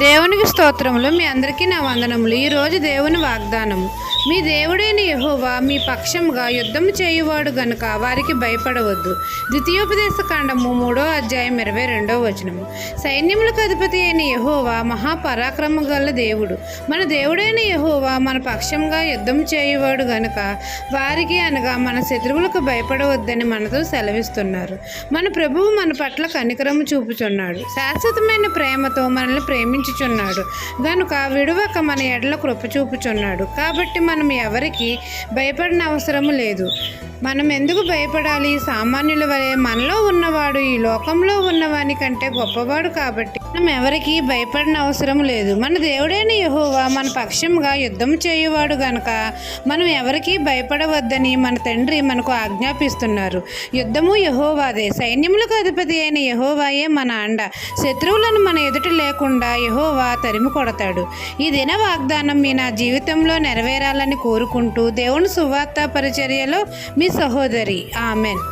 దేవునికి స్తోత్రములు. మీ అందరికీ నా వందనములు. ఈరోజు దేవుని వాగ్దానము. మీ దేవుడైన యెహోవా మీ పక్షముగా యుద్ధము చేయువాడు గనుక వారికి భయపడవద్దు. ద్వితీయోపదేశ కాండము 3:22 సైన్యములకు అధిపతి అయిన యెహోవా మహాపరాక్రమ గల దేవుడు. మన దేవుడైన యెహోవా మన పక్షంగా యుద్ధం చేయువాడు గనుక వారికి అనగా మన శత్రువులకు భయపడవద్దని మనతో సెలవిస్తున్నారు. మన ప్రభువు మన పట్ల కనికరము చూపుచున్నాడు. శాశ్వతమైన ప్రేమతో మనల్ని ప్రేమించుచున్నాడు గనుక విడువక మన ఎడల కృప చూపుచున్నాడు. కాబట్టి మనం ఎవరికి భయపడిన అవసరము లేదు. మనం ఎందుకు భయపడాలి? సామాన్యుల వలె మనలో ఉన్నవాడు ఈ లోకంలో ఉన్నవాని కంటే గొప్పవాడు కాబట్టి మనం ఎవరికి భయపడిన అవసరం లేదు. మన దేవుడైన యెహోవా మన పక్షంగా యుద్ధం చేయువాడు గనక మనం ఎవరికి భయపడవద్దని మన తండ్రి మనకు ఆజ్ఞాపిస్తున్నారు. యుద్ధము యెహోవాదే, సైన్యములకు అధిపతి అయిన యెహోవాయే మన అండ. శత్రువులను మన ఎదుట లేకుండా యెహోవా తరిమి కొడతాడు. ఈ దిన వాగ్దానం మీ నా జీవితంలో నెరవేరాలని కోరుకుంటూ దేవుని సువార్త పరిచర్యలో మీ సహోదరి. ఆమెన్.